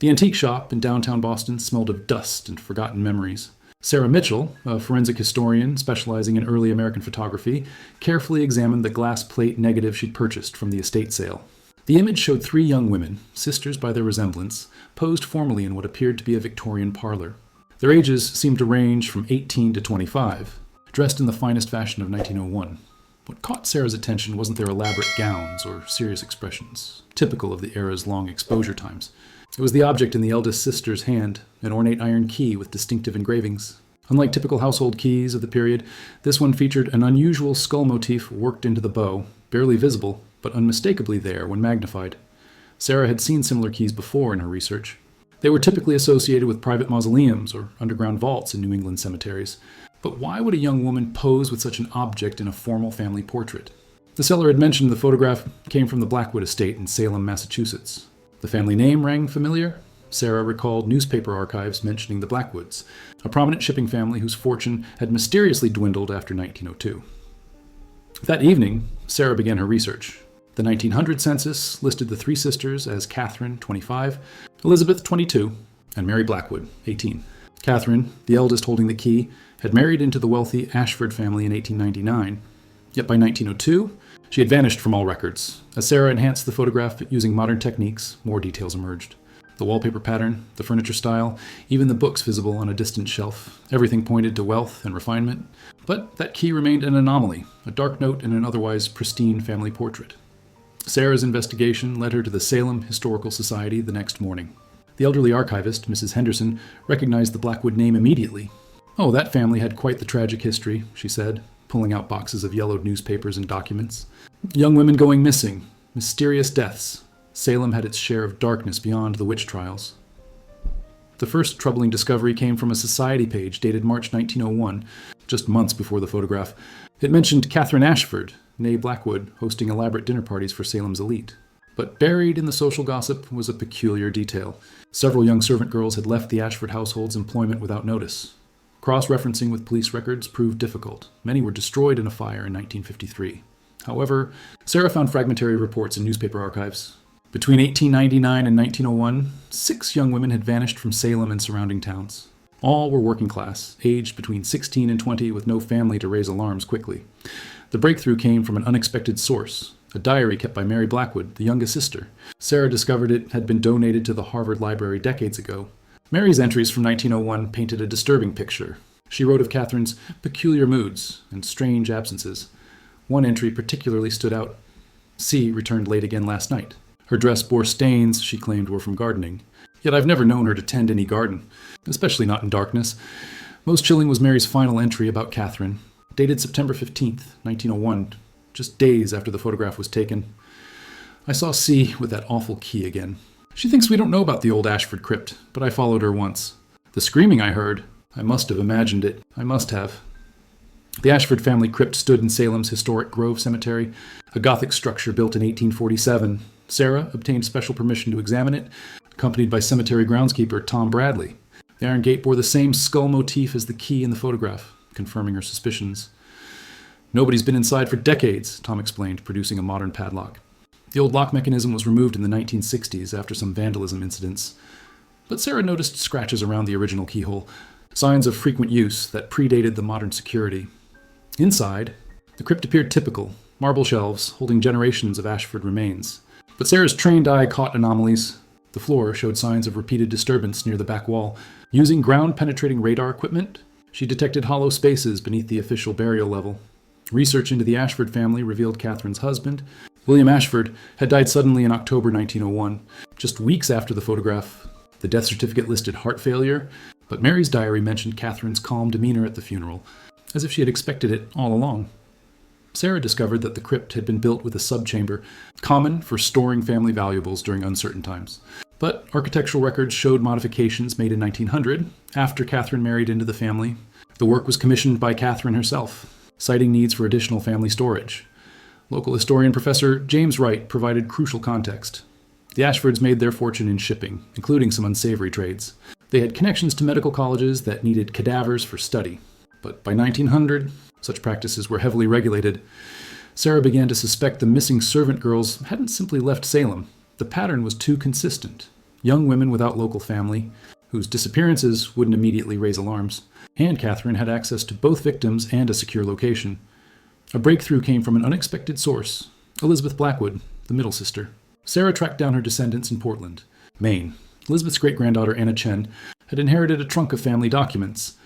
The antique shop in downtown Boston smelled of dust and forgotten memories. Sarah Mitchell, a forensic historian specializing in early American photography, carefully examined the glass plate negative she'd purchased from the estate sale. The image showed three young women, sisters by their resemblance, posed formally in what appeared to be a Victorian parlor. Their ages seemed to range from 18 to 25, dressed in the finest fashion of 1901. What caught Sarah's attention wasn't their elaborate gowns or serious expressions, typical of the era's long exposure times. It was the object in the eldest sister's hand, an ornate iron key with distinctive engravings. Unlike typical household keys of the period, this one featured an unusual skull motif worked into the bow, barely visible, but unmistakably there when magnified. Sarah had seen similar keys before in her research. They were typically associated with private mausoleums or underground vaults in New England cemeteries. But why would a young woman pose with such an object in a formal family portrait? The seller had mentioned the photograph came from the Blackwood estate in Salem, Massachusetts. The family name rang familiar. Sarah recalled newspaper archives mentioning the Blackwoods, a prominent shipping family whose fortune had mysteriously dwindled after 1902. That evening, Sarah began her research. The 1900 census listed the three sisters as Catherine, 25, Elizabeth, 22, and Mary Blackwood, 18. Catherine, the eldest holding the key, had married into the wealthy Ashford family in 1899, yet by 1902, she had vanished from all records. As Sarah enhanced the photograph using modern techniques, more details emerged. The wallpaper pattern, the furniture style, even the books visible on a distant shelf, everything pointed to wealth and refinement. But that key remained an anomaly, a dark note in an otherwise pristine family portrait. Sarah's investigation led her to the Salem Historical Society the next morning. The elderly archivist, Mrs. Henderson, recognized the Blackwood name immediately. "Oh, that family had quite the tragic history," she said, pulling out boxes of yellowed newspapers and documents. "Young women going missing, mysterious deaths. Salem had its share of darkness beyond the witch trials." The first troubling discovery came from a society page dated March 1901, just months before the photograph. It mentioned Catherine Ashford, née Blackwood, hosting elaborate dinner parties for Salem's elite. But buried in the social gossip was a peculiar detail. Several young servant girls had left the Ashford household's employment without notice. Cross-referencing with police records proved difficult. Many were destroyed in a fire in 1953. However, Sarah found fragmentary reports in newspaper archives. Between 1899 and 1901, 6 young women had vanished from Salem and surrounding towns. All were working class, aged between 16 and 20 with no family to raise alarms quickly. The breakthrough came from an unexpected source, a diary kept by Mary Blackwood, the youngest sister. Sarah discovered it had been donated to the Harvard Library decades ago. Mary's entries from 1901 painted a disturbing picture. She wrote of Catherine's peculiar moods and strange absences. One entry particularly stood out. "C returned late again last night. Her dress bore stains she claimed were from gardening. Yet I've never known her to tend any garden, especially not in darkness." Most chilling was Mary's final entry about Catherine, dated September 15th, 1901, just days after the photograph was taken. "I saw C with that awful key again. She thinks we don't know about the old Ashford crypt, but I followed her once. The screaming I heard, I must have imagined it. I must have." The Ashford family crypt stood in Salem's historic Grove Cemetery, a Gothic structure built in 1847. Sarah obtained special permission to examine it, accompanied by cemetery groundskeeper Tom Bradley. The iron gate bore the same skull motif as the key in the photograph, confirming her suspicions. "Nobody's been inside for decades," Tom explained, producing a modern padlock. The old lock mechanism was removed in the 1960s after some vandalism incidents. But Sarah noticed scratches around the original keyhole, signs of frequent use that predated the modern security. Inside, the crypt appeared typical, marble shelves holding generations of Ashford remains. But Sarah's trained eye caught anomalies. The floor showed signs of repeated disturbance near the back wall. Using ground-penetrating radar equipment, she detected hollow spaces beneath the official burial level. Research into the Ashford family revealed Catherine's husband, William Ashford, had died suddenly in October 1901, just weeks after the photograph. The death certificate listed heart failure, but Mary's diary mentioned Catherine's calm demeanor at the funeral, as if she had expected it all along. Sarah discovered that the crypt had been built with a subchamber, common for storing family valuables during uncertain times. But architectural records showed modifications made in 1900, after Catherine married into the family. The work was commissioned by Catherine herself, citing needs for additional family storage. Local historian Professor James Wright provided crucial context. The Ashfords made their fortune in shipping, including some unsavory trades. They had connections to medical colleges that needed cadavers for study. But by 1900, such practices were heavily regulated. Sarah began to suspect the missing servant girls hadn't simply left Salem. The pattern was too consistent. young women without local family, whose disappearances wouldn't immediately raise alarms, and Catherine had access to both victims and a secure location. A breakthrough came from an unexpected source, Elizabeth Blackwood, the middle sister. Sarah tracked down her descendants in Portland, Maine. Elizabeth's great-granddaughter, Anna Chen, had inherited a trunk of family documents.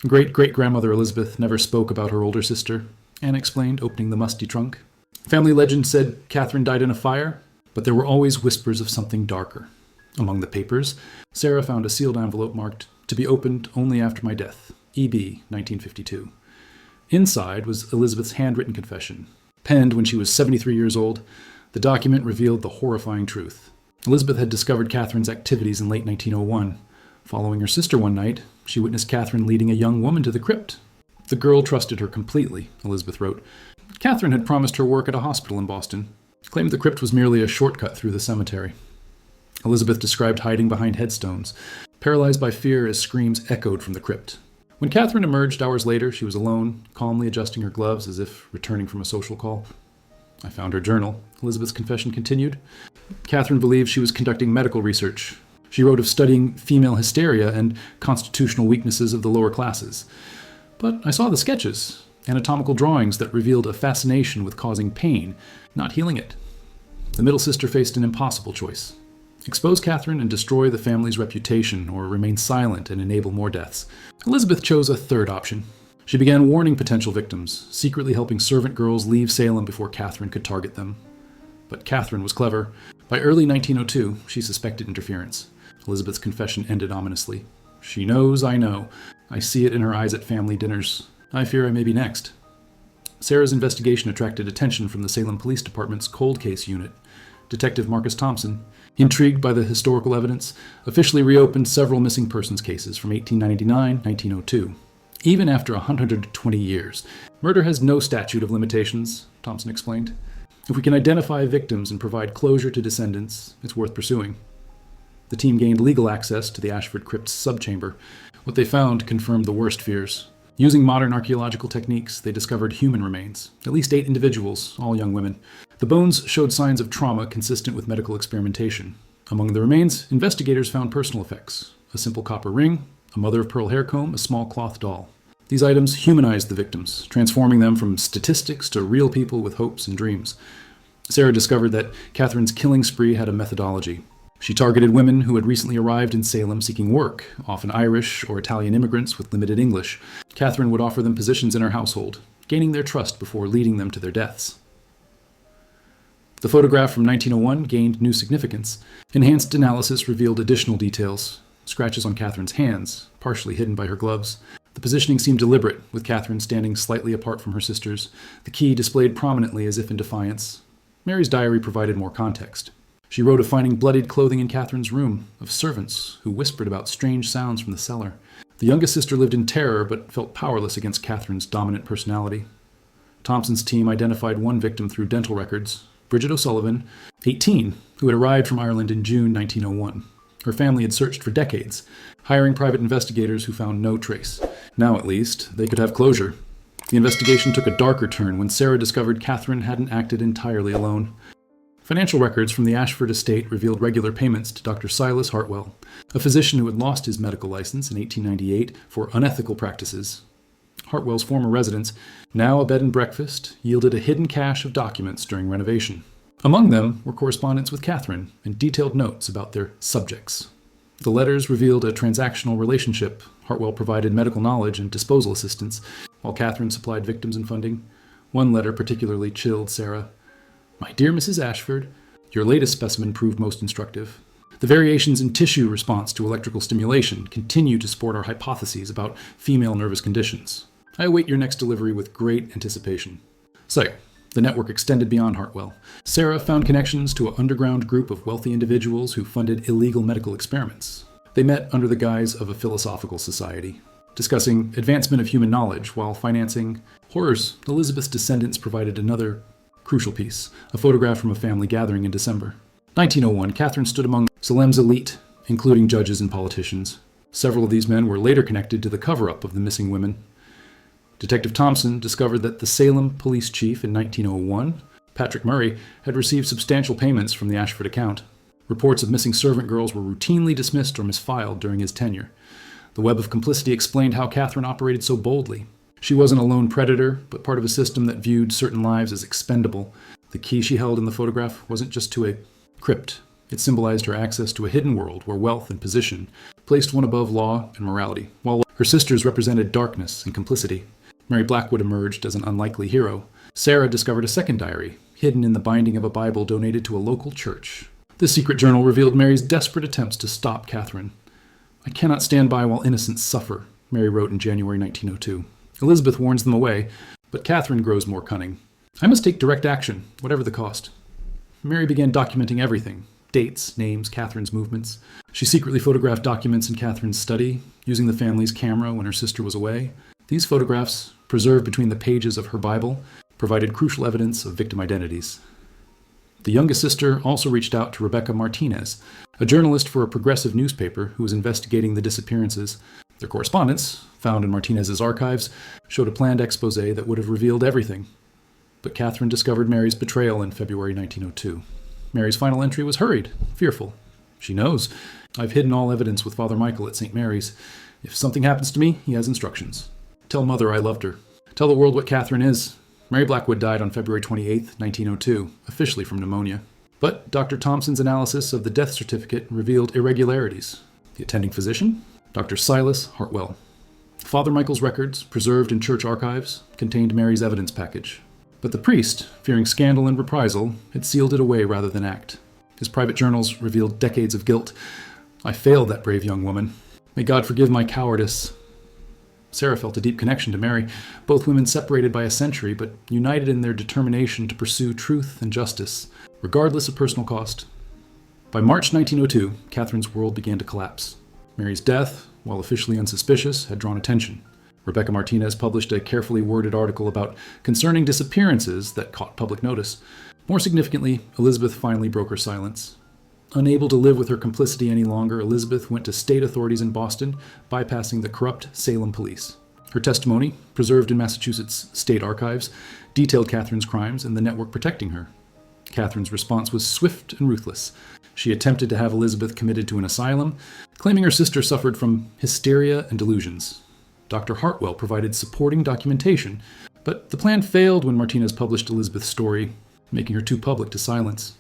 Great-great-grandmother Elizabeth never spoke about her older sister, Anna explained, opening the musty trunk. Family legend said Catherine died in a fire, but there were always whispers of something darker. Among the papers, Sarah found a sealed envelope marked, "To be opened only after my death, E.B., 1952. Inside was Elizabeth's handwritten confession. Penned when she was 73 years old, the document revealed the horrifying truth. Elizabeth had discovered Catherine's activities in late 1901. Following her sister one night, she witnessed Catherine leading a young woman to the crypt. The girl trusted her completely, Elizabeth wrote. Catherine had promised her work at a hospital in Boston, claimed the crypt was merely a shortcut through the cemetery. Elizabeth described hiding behind headstones, paralyzed by fear as screams echoed from the crypt. When Catherine emerged hours later, she was alone, calmly adjusting her gloves as if returning from a social call. I found her journal, Elizabeth's confession continued. Catherine believed she was conducting medical research. She wrote of studying female hysteria and constitutional weaknesses of the lower classes. But I saw the sketches, anatomical drawings that revealed a fascination with causing pain, not healing it. The middle sister faced an impossible choice. Expose Catherine and destroy the family's reputation, or remain silent and enable more deaths. Elizabeth chose a third option. She began warning potential victims, secretly helping servant girls leave Salem before Catherine could target them. But Catherine was clever. By early 1902, she suspected interference. Elizabeth's confession ended ominously. She knows I know. I see it in her eyes at family dinners. I fear I may be next. Sarah's investigation attracted attention from the Salem Police Department's cold case unit. Detective Marcus Thompson, intrigued by the historical evidence, officially reopened several missing persons cases from 1899-1902. Even after 120 years. Murder has no statute of limitations, Thompson explained. If we can identify victims and provide closure to descendants, it's worth pursuing. The team gained legal access to the Ashford Crypt's subchamber. What they found confirmed the worst fears. Using modern archaeological techniques, they discovered human remains, at least 8 individuals, all young women. The bones showed signs of trauma consistent with medical experimentation. Among the remains, investigators found personal effects: a simple copper ring, a mother-of-pearl hair comb, a small cloth doll. These items humanized the victims, transforming them from statistics to real people with hopes and dreams. Sarah discovered that Catherine's killing spree had a methodology. She targeted women who had recently arrived in Salem seeking work, often Irish or Italian immigrants with limited English. Catherine would offer them positions in her household, gaining their trust before leading them to their deaths. The photograph from 1901 gained new significance. Enhanced analysis revealed additional details: scratches on Catherine's hands, partially hidden by her gloves. The positioning seemed deliberate, with Catherine standing slightly apart from her sisters, the key displayed prominently as if in defiance. Mary's diary provided more context. She wrote of finding bloodied clothing in Catherine's room, of servants who whispered about strange sounds from the cellar. The youngest sister lived in terror, but felt powerless against Catherine's dominant personality. Thompson's team identified one victim through dental records, Bridget O'Sullivan, 18, who had arrived from Ireland in June 1901. Her family had searched for decades, hiring private investigators who found no trace. Now, at least, they could have closure. The investigation took a darker turn when Sarah discovered Catherine hadn't acted entirely alone. Financial records from the Ashford estate revealed regular payments to Dr. Silas Hartwell, a physician who had lost his medical license in 1898 for unethical practices. Hartwell's former residence, now a bed and breakfast, yielded a hidden cache of documents during renovation. Among them were correspondence with Catherine and detailed notes about their subjects. The letters revealed a transactional relationship. Hartwell provided medical knowledge and disposal assistance, while Catherine supplied victims and funding. One letter particularly chilled Sarah. My dear Mrs. Ashford, your latest specimen proved most instructive. The variations in tissue response to electrical stimulation continue to support our hypotheses about female nervous conditions. I await your next delivery with great anticipation. So, the network extended beyond Hartwell. Sarah found connections to an underground group of wealthy individuals who funded illegal medical experiments. They met under the guise of a philosophical society, discussing advancement of human knowledge while financing horrors. Elizabeth's descendants provided another crucial piece, a photograph from a family gathering in December. 1901, Catherine stood among Salem's elite, including judges and politicians. Several of these men were later connected to the cover-up of the missing women. Detective Thompson discovered that the Salem police chief in 1901, Patrick Murray, had received substantial payments from the Ashford account. Reports of missing servant girls were routinely dismissed or misfiled during his tenure. The web of complicity explained how Catherine operated so boldly. She wasn't a lone predator, but part of a system that viewed certain lives as expendable. The key she held in the photograph wasn't just to a crypt. It symbolized her access to a hidden world where wealth and position placed one above law and morality, while her sisters represented darkness and complicity. Mary Blackwood emerged as an unlikely hero. Sarah discovered a second diary, hidden in the binding of a Bible donated to a local church. This secret journal revealed Mary's desperate attempts to stop Catherine. "I cannot stand by while innocents suffer," Mary wrote in January 1902. Elizabeth warns them away, but Catherine grows more cunning. "I must take direct action, whatever the cost." Mary began documenting everything: dates, names, Catherine's movements. She secretly photographed documents in Catherine's study, using the family's camera when her sister was away. These photographs, preserved between the pages of her Bible, provided crucial evidence of victim identities. The youngest sister also reached out to Rebecca Martinez, a journalist for a progressive newspaper who was investigating the disappearances. Their correspondence, found in Martinez's archives, showed a planned expose that would have revealed everything. But Catherine discovered Mary's betrayal in February 1902. Mary's final entry was hurried, fearful. She knows. "I've hidden all evidence with Father Michael at St. Mary's. If something happens to me, he has instructions. Tell Mother I loved her. Tell the world what Catherine is." Mary Blackwood died on February 28, 1902, officially from pneumonia. But Dr. Thompson's analysis of the death certificate revealed irregularities. The attending physician? Dr. Silas Hartwell. Father Michael's records, preserved in church archives, contained Mary's evidence package. But the priest, fearing scandal and reprisal, had sealed it away rather than act. His private journals revealed decades of guilt. "I failed that brave young woman. May God forgive my cowardice." Sarah felt a deep connection to Mary, both women separated by a century, but united in their determination to pursue truth and justice, regardless of personal cost. By March 1902, Catherine's world began to collapse. Mary's death, while officially unsuspicious, had drawn attention. Rebecca Martinez published a carefully worded article about concerning disappearances that caught public notice. More significantly, Elizabeth finally broke her silence. Unable to live with her complicity any longer, Elizabeth went to state authorities in Boston, bypassing the corrupt Salem police. Her testimony, preserved in Massachusetts state archives, detailed Catherine's crimes and the network protecting her. Catherine's response was swift and ruthless. She attempted to have Elizabeth committed to an asylum, claiming her sister suffered from hysteria and delusions. Dr. Hartwell provided supporting documentation, but the plan failed when Martinez published Elizabeth's story, making her too public to silence.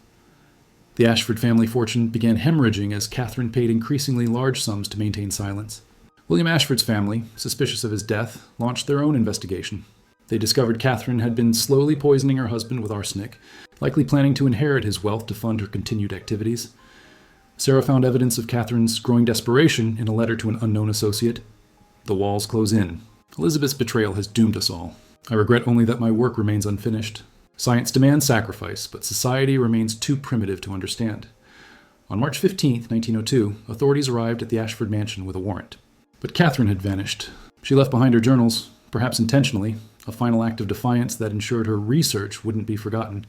The Ashford family fortune began hemorrhaging as Catherine paid increasingly large sums to maintain silence. William Ashford's family, suspicious of his death, launched their own investigation. They discovered Catherine had been slowly poisoning her husband with arsenic, likely planning to inherit his wealth to fund her continued activities. Sarah found evidence of Catherine's growing desperation in a letter to an unknown associate. "The walls close in. Elizabeth's betrayal has doomed us all. I regret only that my work remains unfinished. Science demands sacrifice, but society remains too primitive to understand." On March 15, 1902, authorities arrived at the Ashford mansion with a warrant. But Catherine had vanished. She left behind her journals, perhaps intentionally, a final act of defiance that ensured her research wouldn't be forgotten.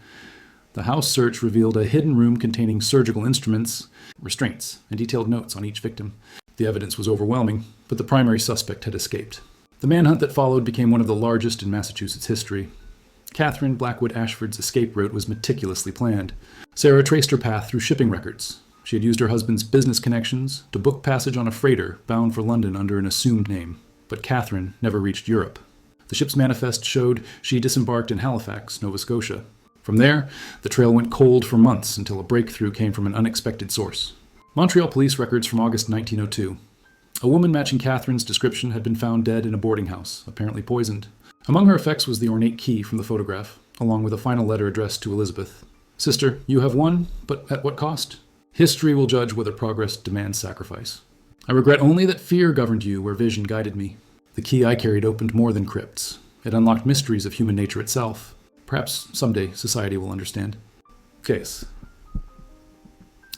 The house search revealed a hidden room containing surgical instruments, restraints, and detailed notes on each victim. The evidence was overwhelming, but the primary suspect had escaped. The manhunt that followed became one of the largest in Massachusetts history. Catherine Blackwood Ashford's escape route was meticulously planned. Sarah traced her path through shipping records. She had used her husband's business connections to book passage on a freighter bound for London under an assumed name. But Catherine never reached Europe. The ship's manifest showed she disembarked in Halifax, Nova Scotia. From there, the trail went cold for months until a breakthrough came from an unexpected source. Montreal police records from August 1902. A woman matching Catherine's description had been found dead in a boarding house, apparently poisoned. Among her effects was the ornate key from the photograph, along with a final letter addressed to Elizabeth. "Sister, you have won, but at what cost? History will judge whether progress demands sacrifice. I regret only that fear governed you where vision guided me. The key I carried opened more than crypts. It unlocked mysteries of human nature itself. Perhaps someday society will understand." Case.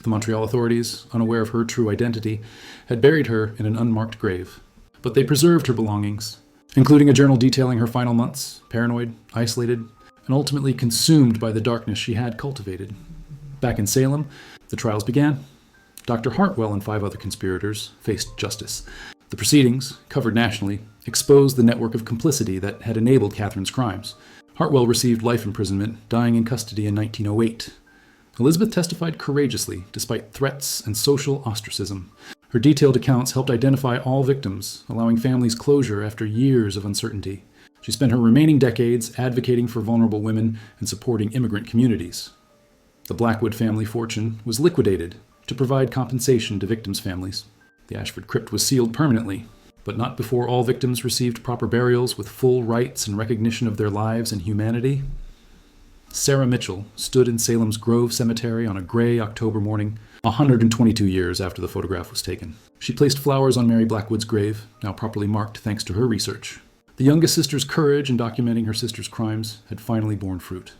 The Montreal authorities, unaware of her true identity, had buried her in an unmarked grave. But they preserved her belongings, including a journal detailing her final months, paranoid, isolated, and ultimately consumed by the darkness she had cultivated. Back in Salem, the trials began. Dr. Hartwell and 5 other conspirators faced justice. The proceedings, covered nationally, exposed the network of complicity that had enabled Catherine's crimes. Hartwell received life imprisonment, dying in custody in 1908. Elizabeth testified courageously despite threats and social ostracism. Her detailed accounts helped identify all victims, allowing families closure after years of uncertainty. She spent her remaining decades advocating for vulnerable women and supporting immigrant communities. The Blackwood family fortune was liquidated to provide compensation to victims' families. The Ashford crypt was sealed permanently, but not before all victims received proper burials with full rights and recognition of their lives and humanity. Sarah Mitchell stood in Salem's Grove Cemetery on a gray October morning, 122 years after the photograph was taken. She placed flowers on Mary Blackwood's grave, now properly marked thanks to her research. The youngest sister's courage in documenting her sister's crimes had finally borne fruit.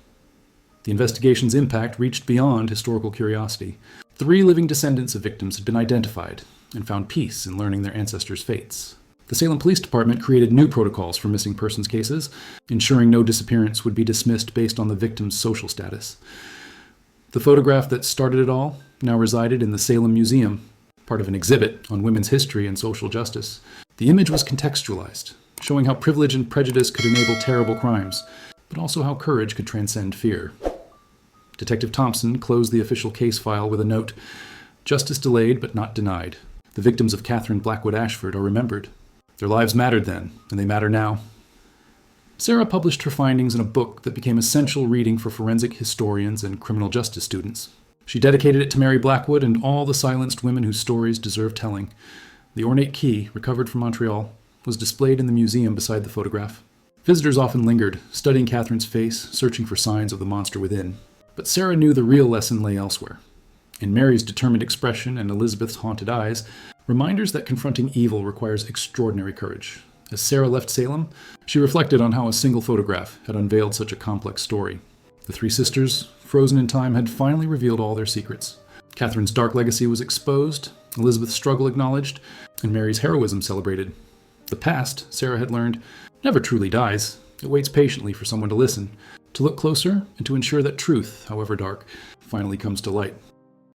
The investigation's impact reached beyond historical curiosity. 3 living descendants of victims had been identified and found peace in learning their ancestors' fates. The Salem Police Department created new protocols for missing persons cases, ensuring no disappearance would be dismissed based on the victim's social status. The photograph that started it all now resided in the Salem Museum, part of an exhibit on women's history and social justice. The image was contextualized, showing how privilege and prejudice could enable terrible crimes, but also how courage could transcend fear. Detective Thompson closed the official case file with a note, "Justice delayed but not denied. The victims of Catherine Blackwood Ashford are remembered. Their lives mattered then, and they matter now." Sarah published her findings in a book that became essential reading for forensic historians and criminal justice students. She dedicated it to Mary Blackwood and all the silenced women whose stories deserve telling. The ornate key, recovered from Montreal, was displayed in the museum beside the photograph. Visitors often lingered, studying Catherine's face, searching for signs of the monster within. But Sarah knew the real lesson lay elsewhere. In Mary's determined expression and Elizabeth's haunted eyes, reminders that confronting evil requires extraordinary courage. As Sarah left Salem, she reflected on how a single photograph had unveiled such a complex story. The 3 sisters, frozen in time, had finally revealed all their secrets. Catherine's dark legacy was exposed, Elizabeth's struggle acknowledged, and Mary's heroism celebrated. The past, Sarah had learned, never truly dies. It waits patiently for someone to listen, to look closer, and to ensure that truth, however dark, finally comes to light.